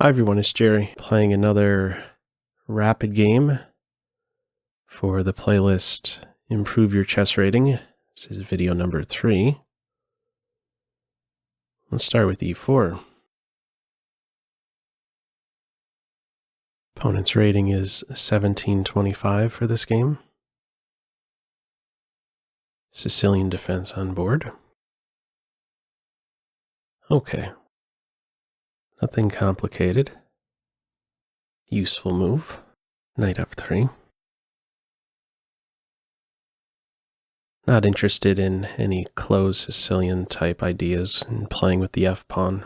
Hi everyone, it's Jerry playing another rapid game for the playlist Improve Your Chess Rating. This is video number 3. Let's start with e4. Opponent's rating is 1725 for this game. Sicilian defense on board. Okay. Nothing complicated. Useful move. Knight f3. Not interested in any closed Sicilian type ideas and playing with the f-pawn,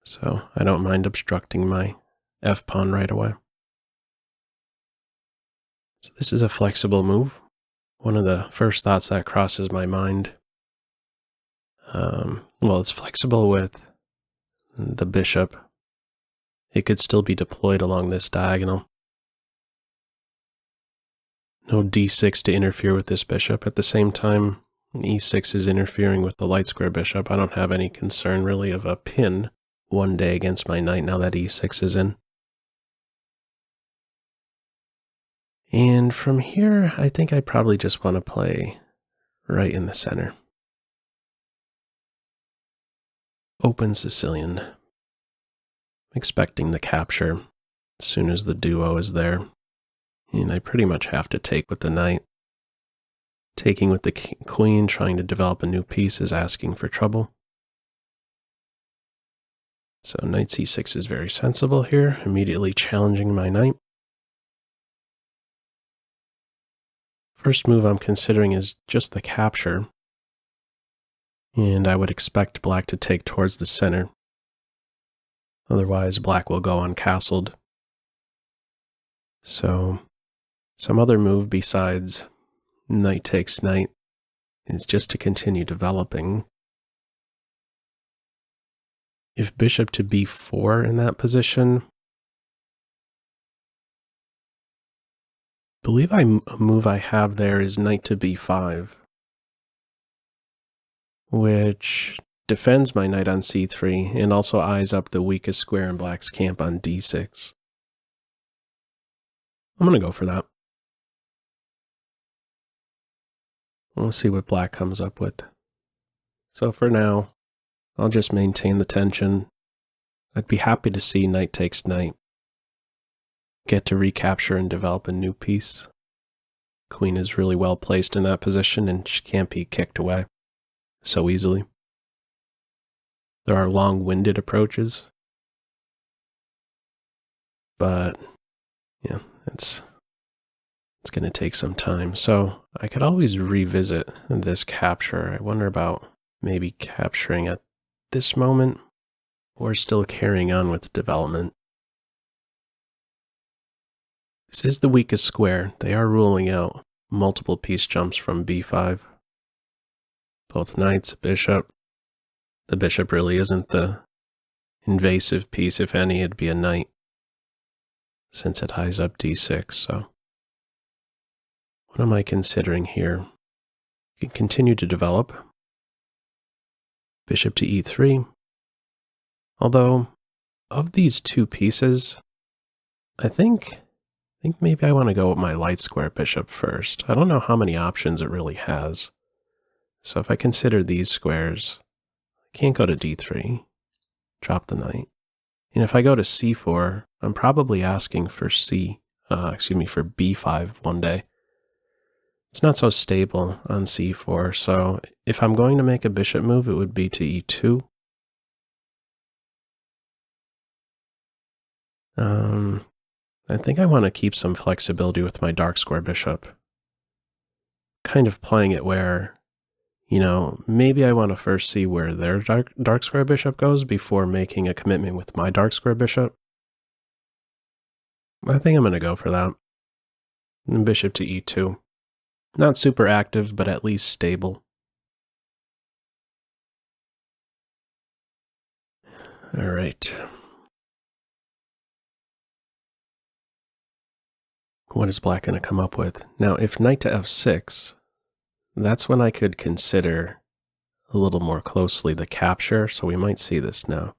so I don't mind obstructing my f-pawn right away. So this is a flexible move. One of the first thoughts that crosses my mind, well, it's flexible with the bishop. It could still be deployed along this diagonal. No d6 to interfere with this bishop. At the same time, e6 is interfering with the light square bishop. I don't have any concern really of a pin one day against my knight now that e6 is in. And from here, I think I probably just want to play right in the center. Open Sicilian. Expecting the capture as soon as the duo is there. And I pretty much have to take with the knight. Taking with the queen, trying to develop a new piece is asking for trouble. So knight c6 is very sensible here, immediately challenging my knight. First move I'm considering is just the capture. And I would expect black to take towards the center. Otherwise, black will go uncastled. So some other move besides knight takes knight is just to continue developing. If bishop to b4 in that position, I believe a move I have there is knight to b5, which defends my knight on c3 and also eyes up the weakest square in black's camp on d6. I'm going to go for that. We'll see what black comes up with. So for now, I'll just maintain the tension. I'd be happy to see knight takes knight. Get to recapture and develop a new piece. Queen is really well placed in that position and she can't be kicked away so easily. There are long-winded approaches, but yeah, it's going to take some time. So I could always revisit this capture. I wonder about maybe capturing at this moment or still carrying on with development. This is the weakest square. They are ruling out multiple piece jumps from b5. Both knights, bishop. The bishop really isn't the invasive piece. If any, it'd be a knight, since it eyes up d6. So what am I considering here? You can continue to develop. Bishop to e3. Although, of these two pieces, I think maybe I want to go with my light square bishop first. I don't know how many options it really has. So if I consider these squares, I can't go to d3, drop the knight. And if I go to c4, I'm probably asking for for b5 one day. It's not so stable on c4, so if I'm going to make a bishop move, it would be to e2. I think I want to keep some flexibility with my dark square bishop. Kind of playing it where, maybe I want to first see where their dark square bishop goes before making a commitment with my dark square bishop. I think I'm going to go for that. And bishop to e2. Not super active, but at least stable. All right. What is black going to come up with? Now, if knight to f6, that's when I could consider a little more closely the capture, so we might see this now.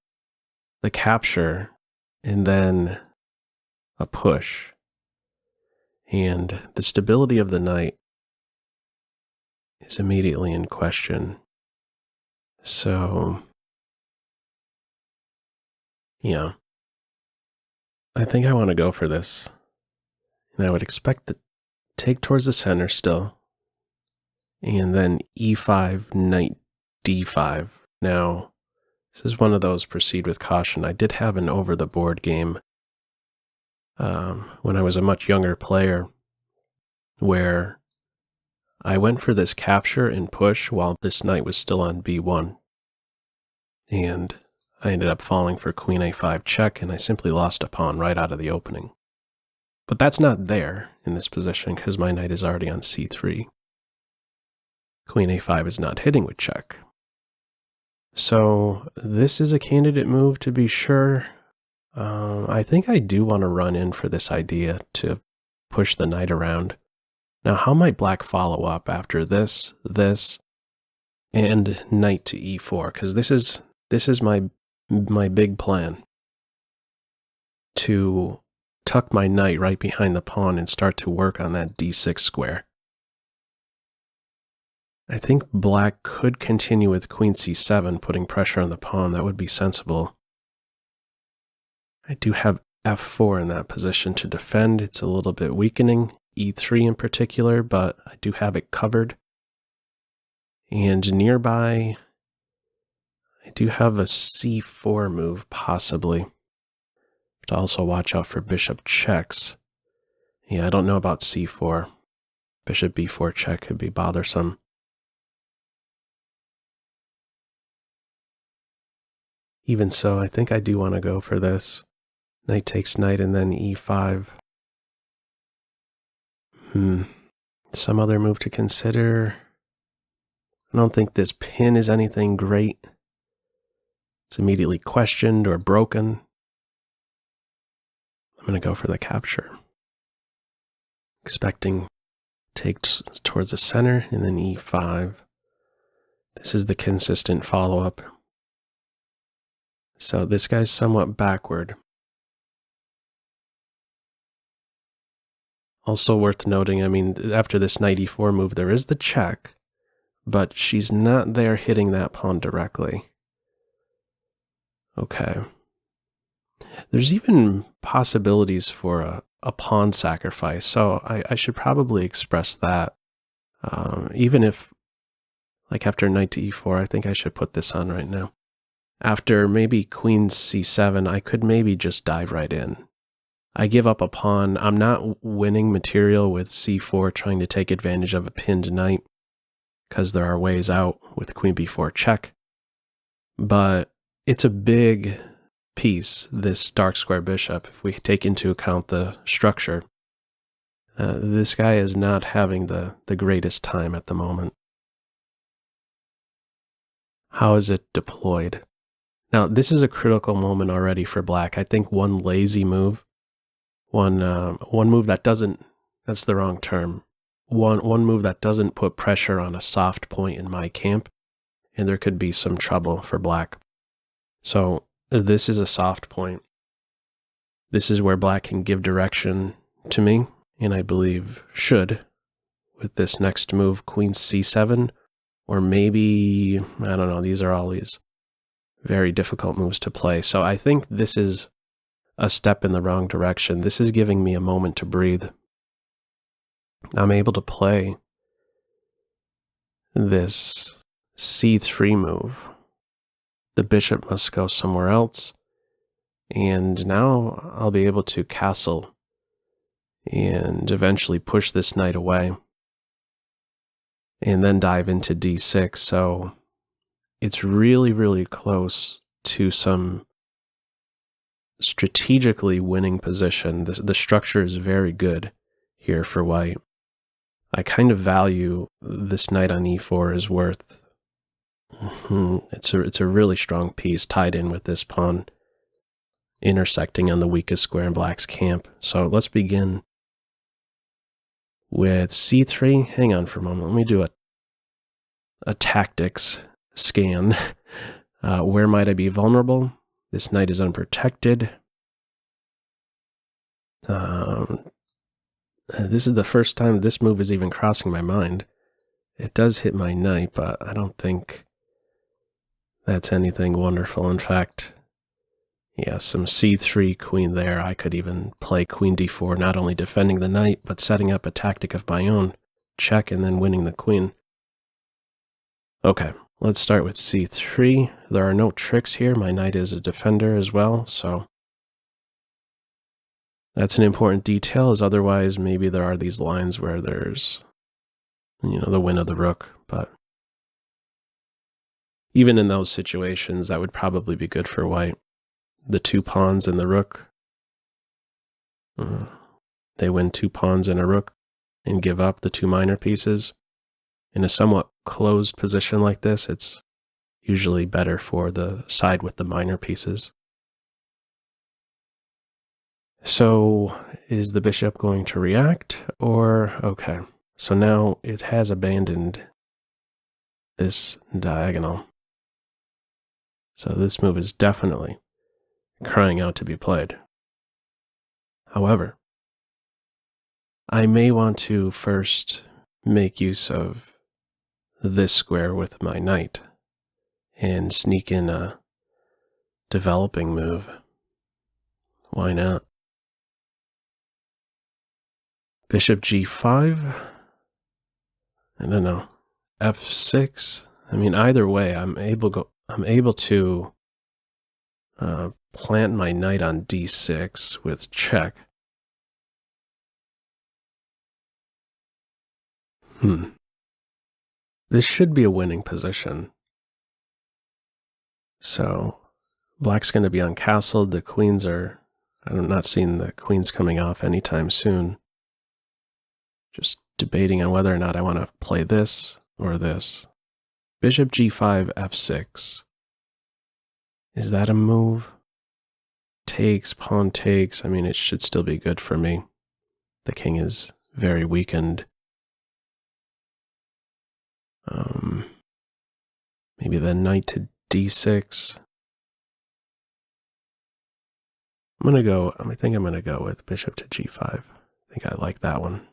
The capture and then a push. And the stability of the knight is immediately in question. So, yeah, I think I want to go for this. And I would expect the take towards the center still. And then e5, knight d5. Now, this is one of those proceed with caution. I did have an over-the-board game when I was a much younger player where I went for this capture and push while this knight was still on b1. And I ended up falling for queen a5 check, and I simply lost a pawn right out of the opening. But that's not there in this position because my knight is already on c3. Queen a5 is not hitting with check. So this is a candidate move to be sure. I think I do want to run in for this idea to push the knight around. Now, how might black follow up after this, and knight to e4? Because this is my big plan, to tuck my knight right behind the pawn and start to work on that d6 square. I think black could continue with queen c7, putting pressure on the pawn. That would be sensible. I do have f4 in that position to defend. It's a little bit weakening, e3 in particular, but I do have it covered. And nearby, I do have a c4 move, possibly. To also watch out for bishop checks. Yeah, I don't know about c4. Bishop b4 check could be bothersome. Even so, I think I do want to go for this. Knight takes knight and then e5. Some other move to consider. I don't think this pin is anything great. It's immediately questioned or broken. I'm going to go for the capture. Expecting take towards the center and then e5. This is the consistent follow-up. So this guy's somewhat backward. Also worth noting, I mean, after this knight e4 move, there is the check, but she's not there hitting that pawn directly. Okay. There's even possibilities for a pawn sacrifice, so I should probably express that. Even if, like after knight to e4, I think I should put this on right now. After maybe queen c7, I could maybe just dive right in. I give up a pawn. I'm not winning material with c4 trying to take advantage of a pinned knight because there are ways out with queen b4 check. But it's a big piece, this dark square bishop, if we take into account the structure. This guy is not having the greatest time at the moment. How is it deployed? Now, this is a critical moment already for black. I think one lazy move, one move that doesn't, that's the wrong term, one move that doesn't put pressure on a soft point in my camp, and there could be some trouble for black. So this is a soft point. This is where black can give direction to me, and I believe should, with this next move, queen c7, or maybe, I don't know, these are all these very difficult moves to play. So I think this is a step in the wrong direction. This is giving me a moment to breathe. I'm able to play this c3 move. The bishop must go somewhere else. And now I'll be able to castle and eventually push this knight away. And then dive into d6. So it's really, really close to some strategically winning position. The structure is very good here for white. I kind of value this knight on e4 is worth. It's a really strong piece tied in with this pawn intersecting on the weakest square in black's camp. So let's begin with c3. Hang on for a moment. Let me do a tactics scan. Where might I be vulnerable? This knight is unprotected. This is the first time this move is even crossing my mind. It does hit my knight, but I don't think that's anything wonderful. In fact, yeah, some c3 queen there. I could even play queen d4, not only defending the knight, but setting up a tactic of my own. Check and then winning the queen. Okay, let's start with c3. There are no tricks here. My knight is a defender as well, so that's an important detail, as otherwise maybe there are these lines where there's, the win of the rook, but even in those situations, that would probably be good for white. The 2 pawns and the rook. They win 2 pawns and a rook and give up the 2 minor pieces. In a somewhat closed position like this, it's usually better for the side with the minor pieces. So is the bishop going to react, or okay? So now it has abandoned this diagonal. So this move is definitely crying out to be played. However, I may want to first make use of this square with my knight and sneak in a developing move. Why not? Bishop g5. I don't know. f6. I mean, either way, I'm able to plant my knight on d6 with check. This should be a winning position. So black's going to be uncastled. The queens are, I'm not seeing the queens coming off anytime soon. Just debating on whether or not I want to play this or this. Bishop g5, f6. Is that a move? Takes, pawn takes. I mean, it should still be good for me. The king is very weakened. Maybe the knight to d6. I think I'm going to go with bishop to g5. I think I like that one.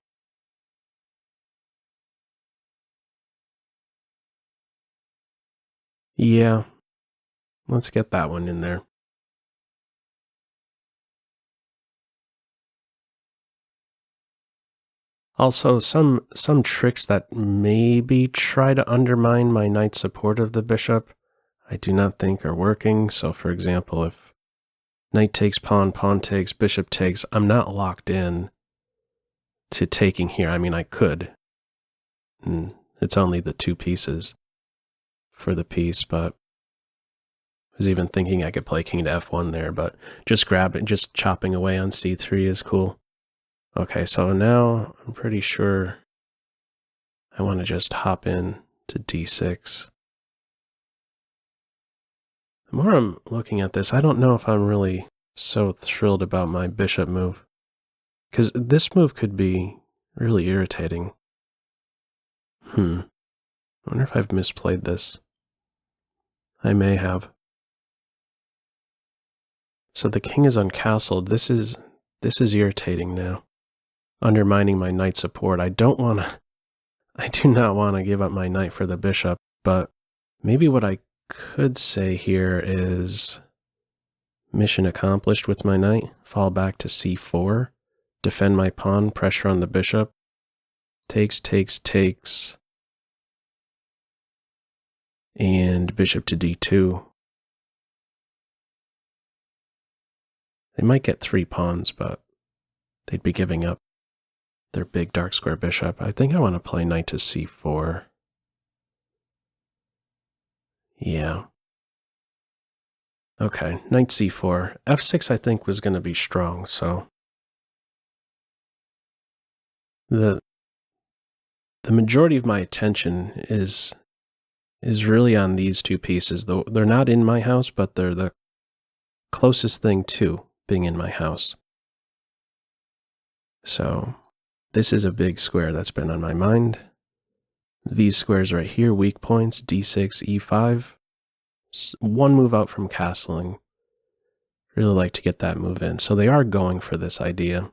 Yeah, let's get that one in there. Also, some tricks that maybe try to undermine my knight's support of the bishop, I do not think are working. So for example, if knight takes pawn, pawn takes, bishop takes, I'm not locked in to taking here. I mean, I could. It's only the 2 pieces for the piece, but I was even thinking I could play king to f1 there, but just chopping away on c3 is cool. Okay, so now I'm pretty sure I want to just hop in to d6. The more I'm looking at this, I don't know if I'm really so thrilled about my bishop move, because this move could be really irritating. I wonder if I've misplayed this. I may have. So the king is uncastled. This is irritating now. Undermining my knight support. I do not want to give up my knight for the bishop, but maybe what I could say here is mission accomplished with my knight. Fall back to c4. Defend my pawn, pressure on the bishop. Takes, takes, takes. And bishop to d2. They might get 3 pawns, but they'd be giving up their big dark square bishop. I think I want to play knight to c4. Yeah. Okay, knight c4. f6 I think was going to be strong, so the majority of my attention is really on these 2 pieces. Though they're not in my house, but they're the closest thing to being in my house. So this is a big square that's been on my mind. These squares right here, weak points, d6, e5. 1 move out from castling. Really like to get that move in. So they are going for this idea.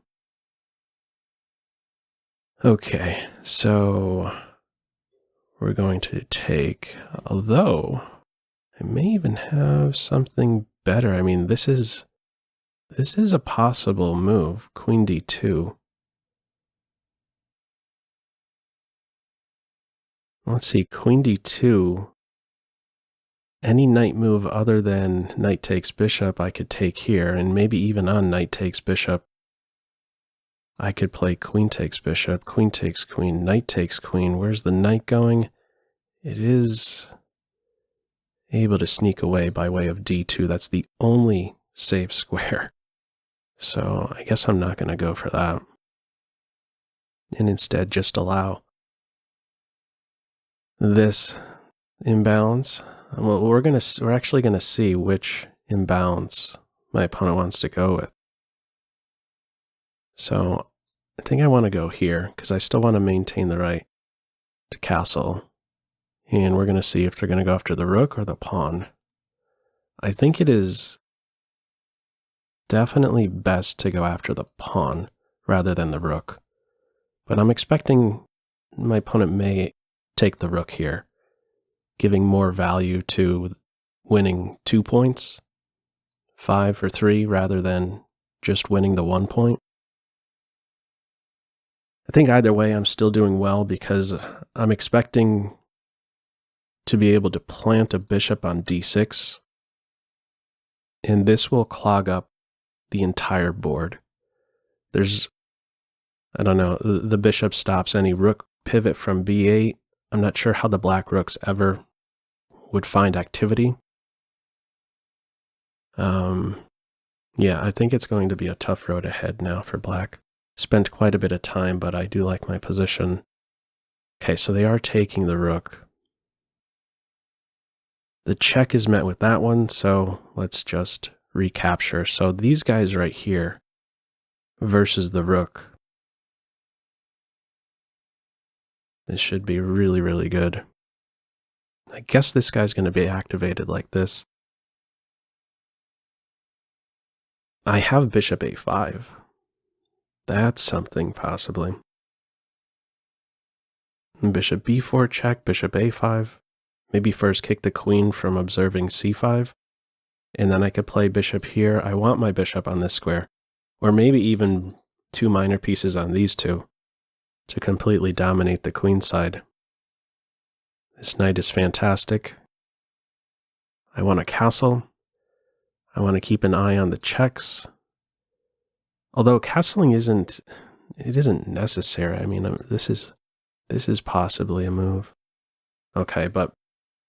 Okay, so we're going to take, although I may even have something better. I mean, this is a possible move, queen d2. Let's see, queen d2. Any knight move other than knight takes bishop I could take here, and maybe even on knight takes bishop, I could play queen takes bishop, queen takes queen, knight takes queen. Where's the knight going? It is able to sneak away by way of d2. That's the only safe square. So I guess I'm not going to go for that. And instead just allow this imbalance. Well, we're actually going to see which imbalance my opponent wants to go with. So I think I want to go here because I still want to maintain the right to castle. And we're going to see if they're going to go after the rook or the pawn. I think it is definitely best to go after the pawn rather than the rook. But I'm expecting my opponent may take the rook here, giving more value to winning 2 points, 5 or 3, rather than just winning the 1 point. I think either way I'm still doing well because I'm expecting to be able to plant a bishop on d6, and this will clog up the entire board. There's, I don't know, the bishop stops any rook pivot from b8. I'm not sure how the black rooks ever would find activity. Yeah, I think it's going to be a tough road ahead now for black. Spent quite a bit of time, but I do like my position. Okay, so they are taking the rook. The check is met with that one, so let's just recapture. So these guys right here versus the rook. This should be really, really good. I guess this guy's going to be activated like this. I have bishop a5. That's something, possibly. Bishop b4 check, bishop a5. Maybe first kick the queen from observing c5. And then I could play bishop here. I want my bishop on this square. Or maybe even 2 minor pieces on these two to completely dominate the queen side. This knight is fantastic. I want a castle. I want to keep an eye on the checks. Although castling isn't necessary. I mean, this is possibly a move. Okay, but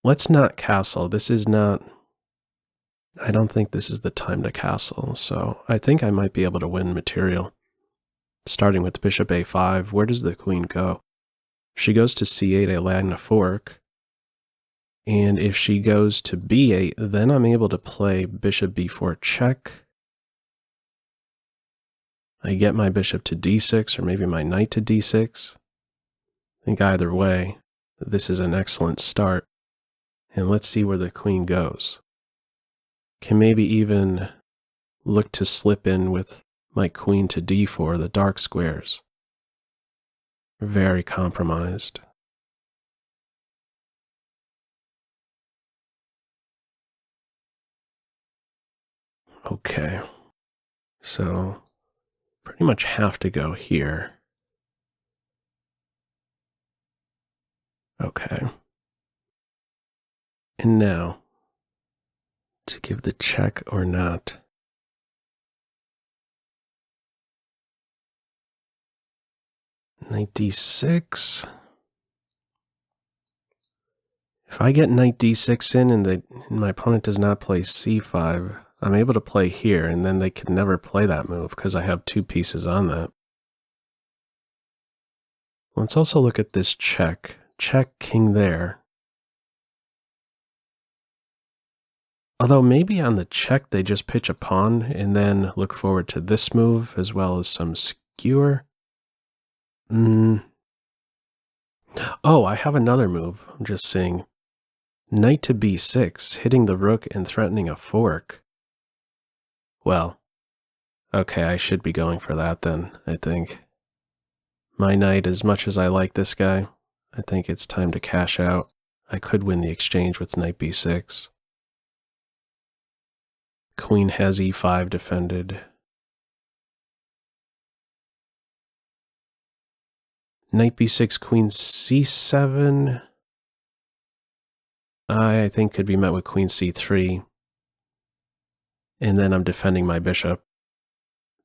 let's not castle. This is not, I don't think this is the time to castle. So I think I might be able to win material. Starting with bishop a5, where does the queen go? If she goes to c8, I land a fork. And if she goes to b8, then I'm able to play bishop b4 check. I get my bishop to d6, or maybe my knight to d6. I think either way, this is an excellent start. And let's see where the queen goes. Can maybe even look to slip in with my queen to d4, the dark squares. Very compromised. Okay, so pretty much have to go here. Okay. And now, to give the check or not. Knight d6. If I get knight d6 in and my opponent does not play c5, I'm able to play here, and then they can never play that move because I have 2 pieces on that. Let's also look at this check. Check king there. Although maybe on the check they just pitch a pawn and then look forward to this move as well as some skewer. Oh, I have another move. I'm just seeing. Knight to b6, hitting the rook and threatening a fork. Well, okay, I should be going for that then, I think. My knight, as much as I like this guy, I think it's time to cash out. I could win the exchange with knight b6. Queen has e5 defended. Knight b6, queen c7. I think could be met with queen c3. And then I'm defending my bishop,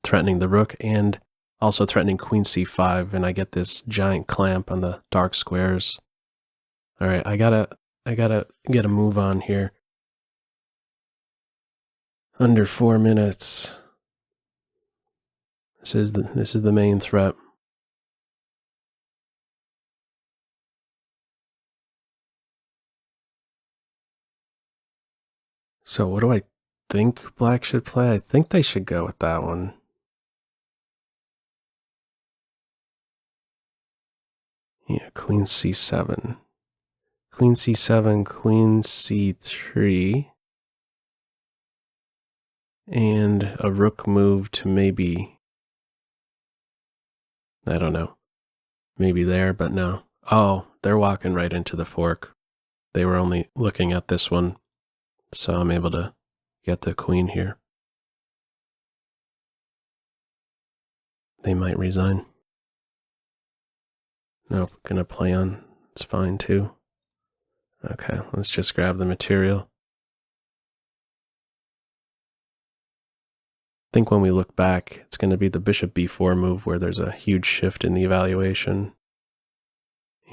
threatening the rook, and also threatening queen c5, and I get this giant clamp on the dark squares. All right, I gotta get a move on here. Under 4 minutes. This is the main threat. So what do I think black should play? I think they should go with that one. Yeah, queen c7. Queen c7, queen c3. And a rook move to maybe, I don't know, maybe there, but no. Oh, they're walking right into the fork. They were only looking at this one, so I'm able to get the queen here. They might resign. Nope, gonna play on. It's fine too. Okay, let's just grab the material. I think when we look back, it's going to be the bishop b4 move where there's a huge shift in the evaluation.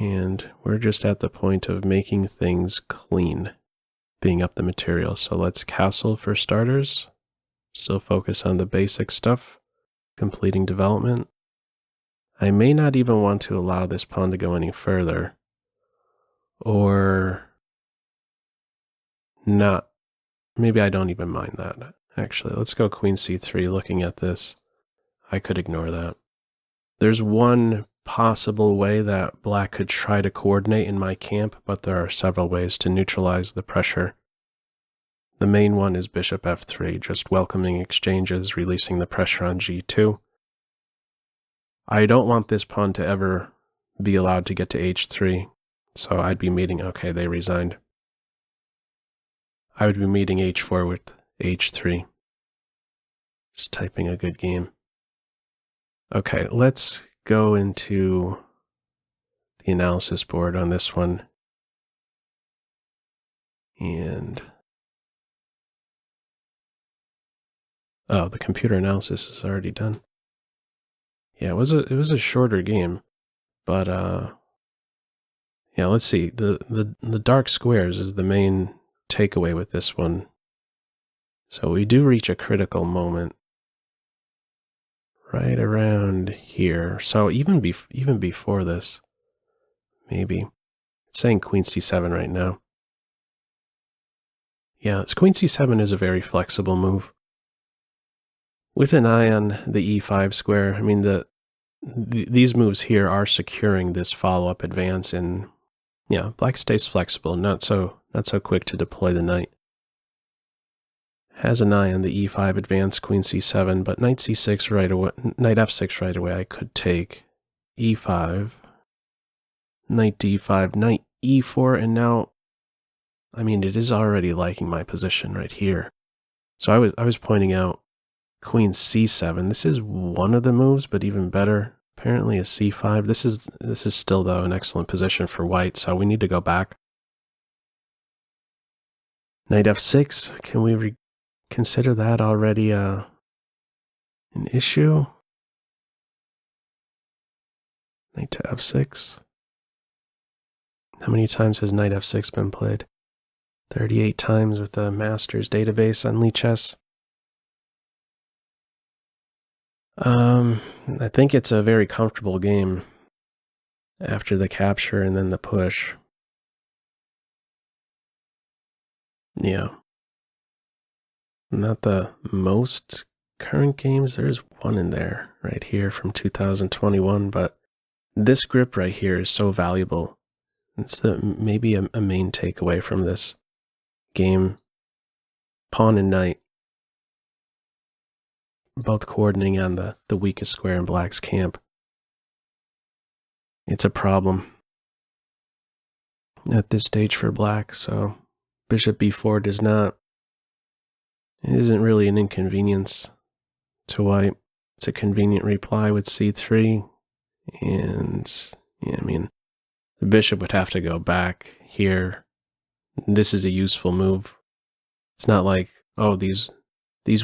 And we're just at the point of making things clean, being up the material. So let's castle for starters. Still focus on the basic stuff, completing development. I may not even want to allow this pawn to go any further. Or not. Maybe I don't even mind that. Actually, let's go queen c3 looking at this. I could ignore that. There's one possible way that black could try to coordinate in my camp, but there are several ways to neutralize the pressure. The main one is bishop f3, just welcoming exchanges, releasing the pressure on g2. I don't want this pawn to ever be allowed to get to h3, so I'd be meeting, okay, they resigned. I would be meeting h4 with h3. Just typing a good game. Okay, let's go into the analysis board on this one. And oh, the computer analysis is already done. Yeah, it was a shorter game, but yeah, let's see. The dark squares is the main takeaway with this one. So we do reach a critical moment right around here. So even before this, maybe. It's saying queen c7 right now. Yeah, queen c7 is a very flexible move. With an eye on the e5 square, I mean, these moves here are securing this follow-up advance, and yeah, black stays flexible, not so quick to deploy the knight. Has an eye on the e5 advance, queen c7, but knight c6 right away, knight f6 right away. I could take e5, knight d5, knight e4, and now, I mean, it is already liking my position right here. So I was pointing out queen c7. This is one of the moves, but even better, apparently, is c5. This is still, though, an excellent position for white, so we need to go back. Knight f6. Can we consider that already an issue? Knight to f6. How many times has knight f6 been played? 38 times with the Masters database on Lichess. I think it's a very comfortable game after the capture and then the push. Yeah. Not the most current games. There's one in there right here from 2021, but this grip right here is so valuable. It's maybe a main takeaway from this game. Pawn and knight, both coordinating on the weakest square in black's camp. It's a problem at this stage for black, so bishop b4 isn't really an inconvenience to white. It's a convenient reply with c3, and yeah, I mean, the bishop would have to go back here. This is a useful move. It's not like, oh, these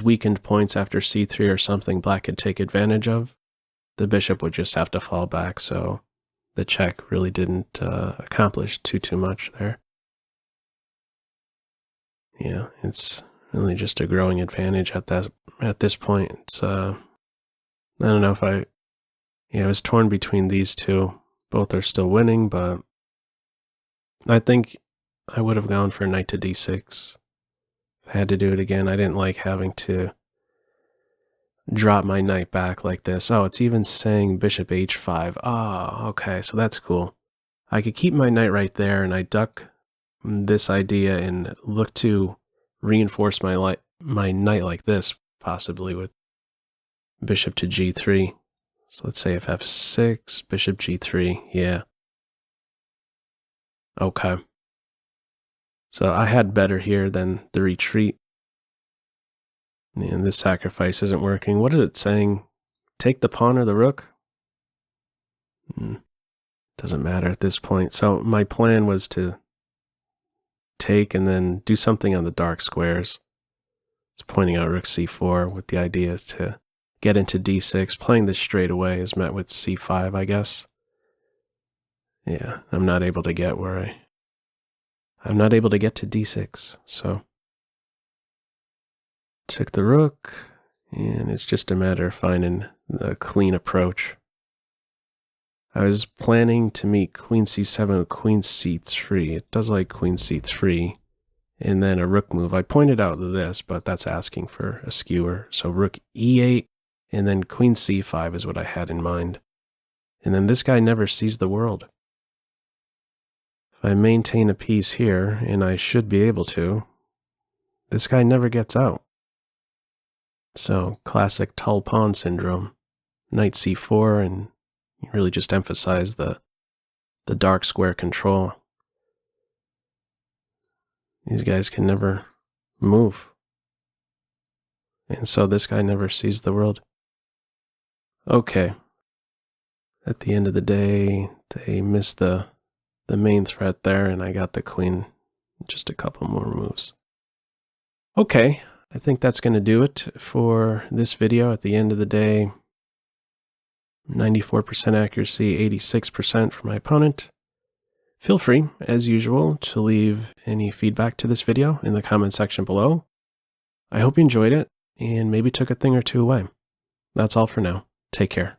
weakened points after c3 or something black could take advantage of. The bishop would just have to fall back, so the check really didn't accomplish too much there. Yeah, it's really just a growing advantage at this point. It's I don't know if I was torn between these two. Both are still winning, but I think I would have gone for knight to d6. If I had to do it again, I didn't like having to drop my knight back like this. Oh, it's even saying bishop h5. Oh, okay, so that's cool. I could keep my knight right there, and I duck this idea and look to reinforce my knight like this, possibly with bishop to g3. So let's say if f6, bishop g3, yeah. Okay. So I had better here than the retreat. And this sacrifice isn't working. What is it saying? Take the pawn or the rook? Doesn't matter at this point. So my plan was to take and then do something on the dark squares. It's pointing out rook c4 with the idea to get into d6. Playing this straight away is met with c5, I guess. Yeah, I'm not able to get I'm not able to get to d6, so took the rook, and it's just a matter of finding the clean approach. I was planning to meet queen c7 with queen c3. It does like queen c3, and then a rook move. I pointed out this, but that's asking for a skewer. So rook e8, and then queen c5 is what I had in mind. And then this guy never sees the world. If I maintain a piece here, and I should be able to, this guy never gets out. So classic tall pawn syndrome. Knight c4, and you really just emphasize the dark square control. These guys can never move. And so this guy never sees the world. Okay. At the end of the day, they missed the main threat there, and I got the queen. Just a couple more moves. Okay, I think that's going to do it for this video. At the end of the day, 94% accuracy, 86% for my opponent. Feel free, as usual, to leave any feedback to this video in the comment section below. I hope you enjoyed it, and maybe took a thing or two away. That's all for now. Take care.